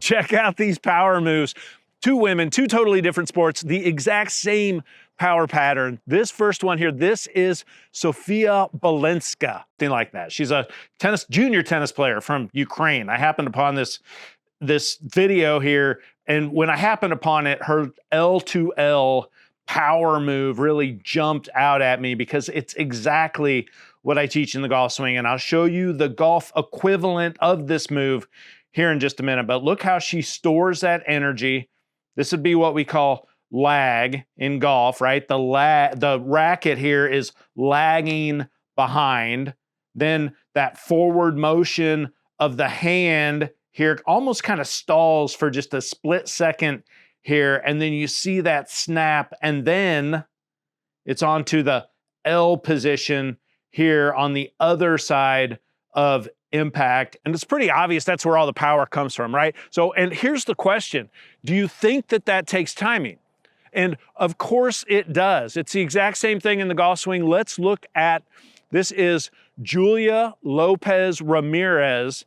check out these power moves. Two women, two totally different sports, the exact same power pattern. This first one here, this is Sofia Balenska, something like that. She's a junior tennis player from Ukraine. I happened upon this video here, and when I happened upon it, her L2L power move really jumped out at me because it's exactly what I teach in the golf swing, and I'll show you the golf equivalent of this move here in just a minute. But look how she stores that energy. This would be what we call lag in golf, right? The racket here is lagging behind. Then that forward motion of the hand here almost kind of stalls for just a split second here, and then you see that snap, and then it's onto the L position here on the other side of impact. And it's pretty obvious that's where all the power comes from, right? So, and here's the question. Do you think that that takes timing? And of course it does. It's the exact same thing in the golf swing. Let's look at, this is Julia Lopez Ramirez,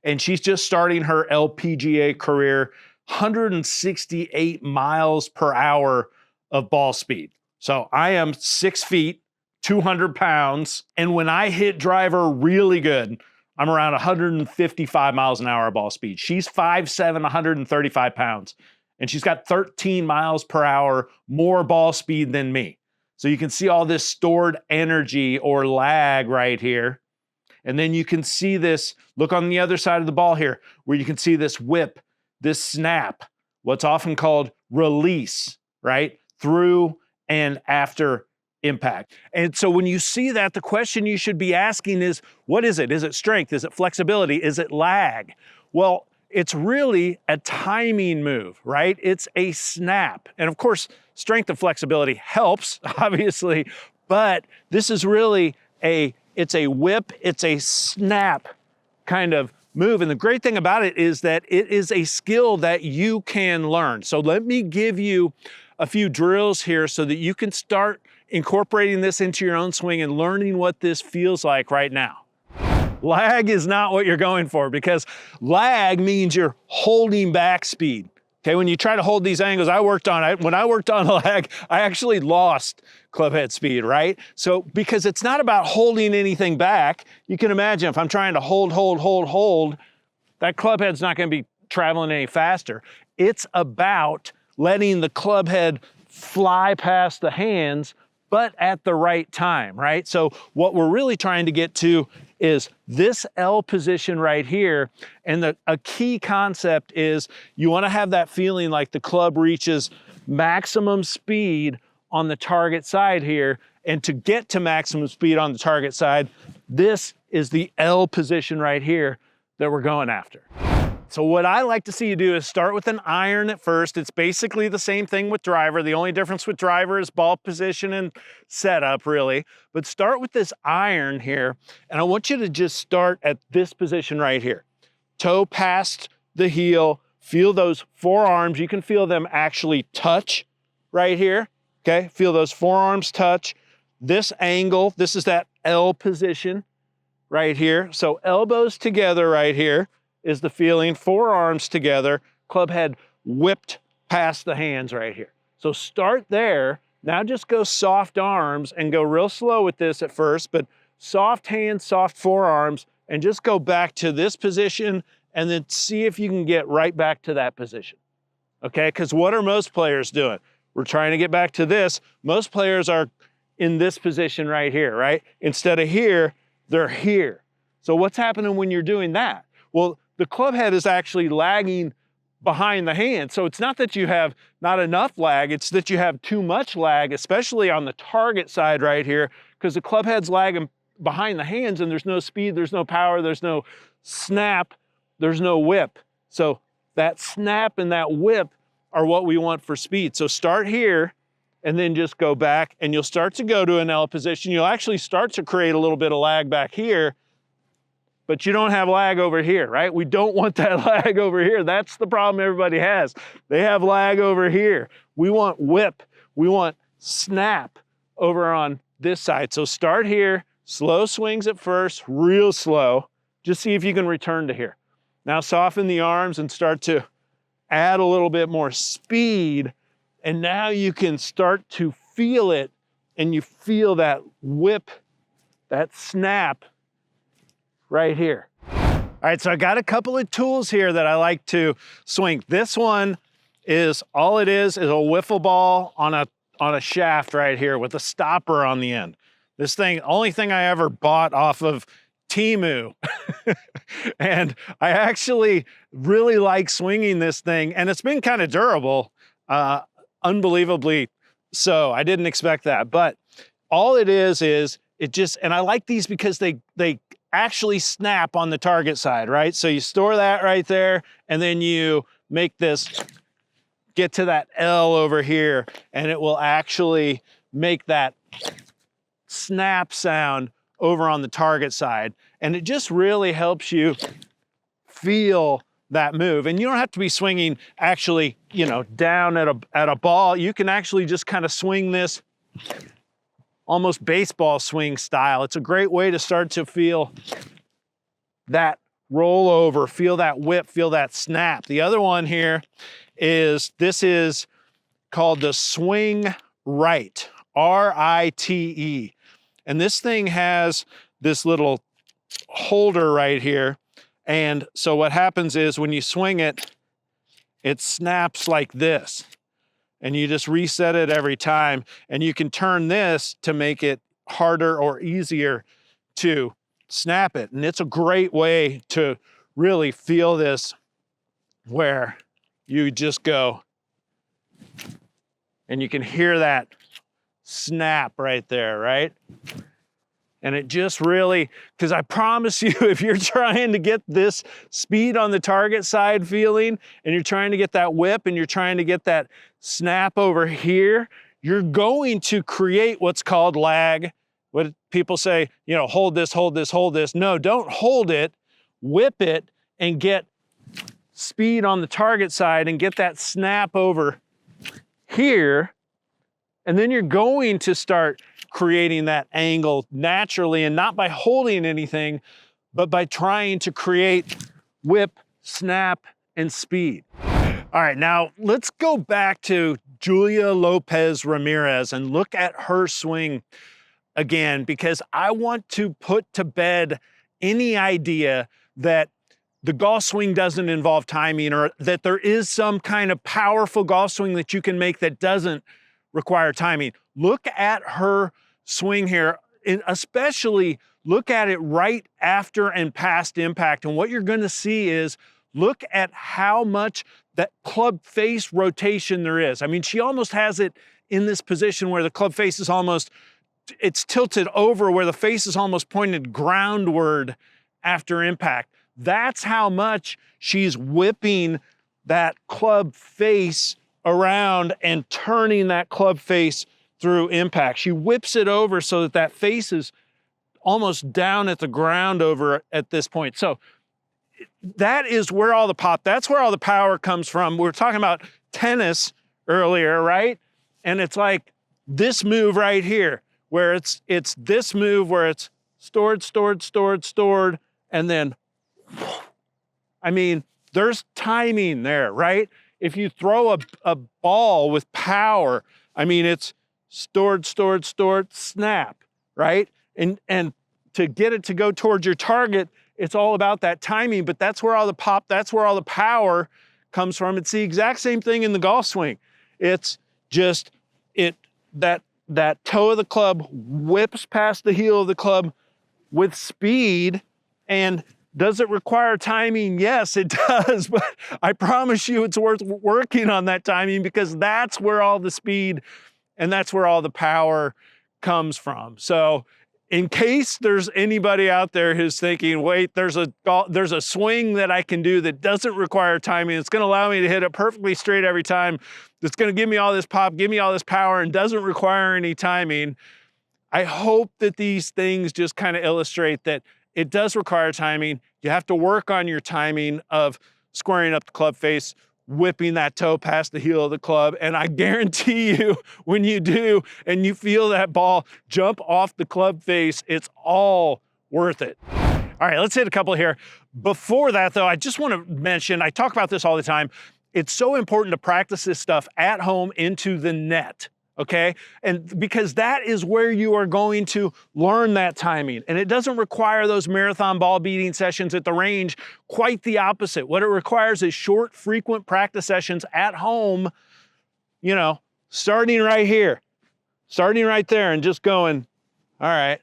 and she's just starting her LPGA career, 168 miles per hour of ball speed. So I am 6 feet, 200 pounds. And when I hit driver really good, I'm around 155 miles an hour ball speed. She's 5'7", 135 pounds. And she's got 13 miles per hour more ball speed than me. So you can see all this stored energy or lag right here. And then you can see this, look on the other side of the ball here, where you can see this whip, this snap, what's often called release, right? Through and after impact. And so when you see that, the question you should be asking is, what is it? Is it strength? Is it flexibility? Is it lag? Well, it's really a timing move, right? It's a snap. And of course, strength and flexibility helps, obviously, but this is really it's a whip, it's a snap kind of move. And the great thing about it is that it is a skill that you can learn. So let me give you a few drills here so that you can start incorporating this into your own swing and learning what this feels like right now. Lag is not what you're going for, because lag means you're holding back speed. Okay, when you try to hold these angles, when I worked on lag, I actually lost clubhead speed, right? So, because it's not about holding anything back, you can imagine if I'm trying to hold, that clubhead's not gonna be traveling any faster. It's about letting the clubhead fly past the hands, but at the right time, right? So what we're really trying to get to is this L position right here. And a key concept is you want to have that feeling like the club reaches maximum speed on the target side here. And to get to maximum speed on the target side, this is the L position right here that we're going after. So what I like to see you do is start with an iron at first. It's basically the same thing with driver. The only difference with driver is ball position and setup, really. But start with this iron here, and I want you to just start at this position right here. Toe past the heel, feel those forearms. You can feel them actually touch right here, okay? Feel those forearms touch. This angle, this is that L position right here. So elbows together right here is the feeling, forearms together, club head whipped past the hands right here. So start there. Now just go soft arms and go real slow with this at first, but soft hands, soft forearms, and just go back to this position and then see if you can get right back to that position. Okay, because what are most players doing? We're trying to get back to this. Most players are in this position right here, right? Instead of here, they're here. So what's happening when you're doing that? Well, the club head is actually lagging behind the hand. So it's not that you have not enough lag, it's that you have too much lag, especially on the target side right here, because the club head's lagging behind the hands and there's no speed, there's no power, there's no snap, there's no whip. So that snap and that whip are what we want for speed. So start here and then just go back, and you'll start to go to an L position. You'll actually start to create a little bit of lag back here, but you don't have lag over here, right? We don't want that lag over here. That's the problem everybody has. They have lag over here. We want whip, we want snap over on this side. So start here, slow swings at first, real slow. Just see if you can return to here. Now soften the arms and start to add a little bit more speed. And now you can start to feel it, and you feel that whip, that snap right here. All right, so I got a couple of tools here that I like to swing. This one is, all it is a wiffle ball on a shaft right here with a stopper on the end. This thing, only thing I ever bought off of Temu. And I actually really like swinging this thing, and it's been kind of durable, unbelievably so. I didn't expect that, but all it is it just, and I like these because they actually snap on the target side, right? So you store that right there, and then you make this, get to that L over here, and it will actually make that snap sound over on the target side. And it just really helps you feel that move. And you don't have to be swinging actually, you know, down at a ball. You can actually just kind of swing this almost baseball swing style. It's a great way to start to feel that rollover, feel that whip, feel that snap. The other one here is, this is called the swing right, R-I-T-E. And this thing has this little holder right here. And so what happens is when you swing it, it snaps like this. And you just reset it every time. And you can turn this to make it harder or easier to snap it. And it's a great way to really feel this, where you just go and you can hear that snap right there, right? And it just really, because I promise you, if you're trying to get this speed on the target side feeling, and you're trying to get that whip, and you're trying to get that snap over here, you're going to create what's called lag. What people say, you know, hold this, hold this, hold this. No, don't hold it, whip it, and get speed on the target side and get that snap over here. And then you're going to start creating that angle naturally, and not by holding anything, but by trying to create whip, snap, and speed. All right, now let's go back to Julia Lopez Ramirez and look at her swing again, because I want to put to bed any idea that the golf swing doesn't involve timing, or that there is some kind of powerful golf swing that you can make that doesn't require timing. Look at her swing here, and especially look at it right after and past impact. And what you're going to see is, look at how much that club face rotation there is. I mean, she almost has it in this position where the club face is almost, it's tilted over, where the face is almost pointed groundward after impact. That's how much she's whipping that club face around and turning that club face through impact. She whips it over so that that face is almost down at the ground over at this point. So that is where all the pop, that's where all the power comes from. We were talking about tennis earlier, right? And it's like this move right here, where it's this move where it's stored, stored, stored, stored, and then, I mean, there's timing there, right? If you throw a ball with power, I mean, it's stored, stored, stored, snap, right? And to get it to go towards your target, it's all about that timing, but that's where all the pop, that's where all the power comes from. It's the exact same thing in the golf swing. It's just, that toe of the club whips past the heel of the club with speed. And does it require timing? Yes, it does, but I promise you it's worth working on that timing, because that's where all the speed and that's where all the power comes from. So in case there's anybody out there who's thinking, wait, there's a swing that I can do that doesn't require timing, it's gonna allow me to hit it perfectly straight every time, that's gonna give me all this pop, give me all this power, and doesn't require any timing, I hope that these things just kind of illustrate that it does require timing. You have to work on your timing of squaring up the club face, whipping that toe past the heel of the club. And I guarantee you, when you do and you feel that ball jump off the club face, it's all worth it. All right, let's hit a couple here. Before that though, I just want to mention, I talk about this all the time, it's so important to practice this stuff at home into the net, okay? And because that is where you are going to learn that timing. And it doesn't require those marathon ball beating sessions at the range, quite the opposite. What it requires is short, frequent practice sessions at home, you know, starting right here, starting right there and just going, all right,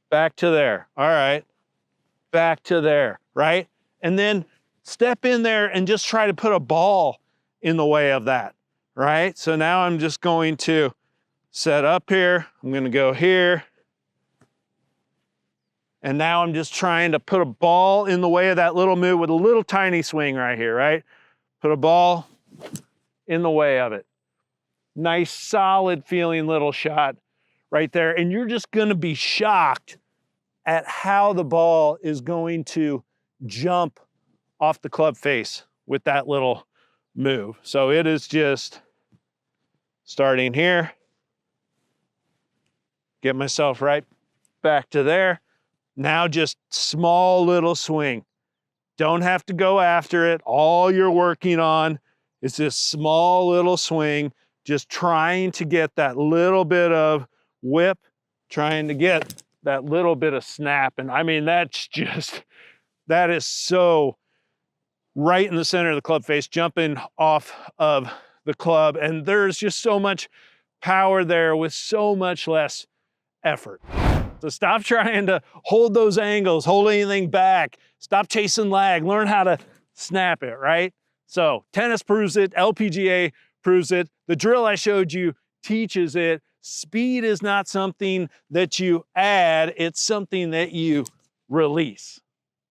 back to there, all right, back to there, right? And then step in there and just try to put a ball in the way of that, right? So now I'm just going to set up here. I'm going to go here. And now I'm just trying to put a ball in the way of that little move with a little tiny swing right here, right? Put a ball in the way of it. Nice, solid feeling little shot right there. And you're just going to be shocked at how the ball is going to jump off the club face with that little move. So it is just starting here, get myself right back to there. Now just small little swing. Don't have to go after it. All you're working on is this small little swing, just trying to get that little bit of whip, trying to get that little bit of snap. And I mean, that is so right in the center of the club face, jumping off of the club. And there's just so much power there with so much less effort. So stop trying to hold those angles, hold anything back, stop chasing lag, learn how to snap it, right? So tennis proves it, LPGA proves it. The drill I showed you teaches it. Speed is not something that you add, it's something that you release.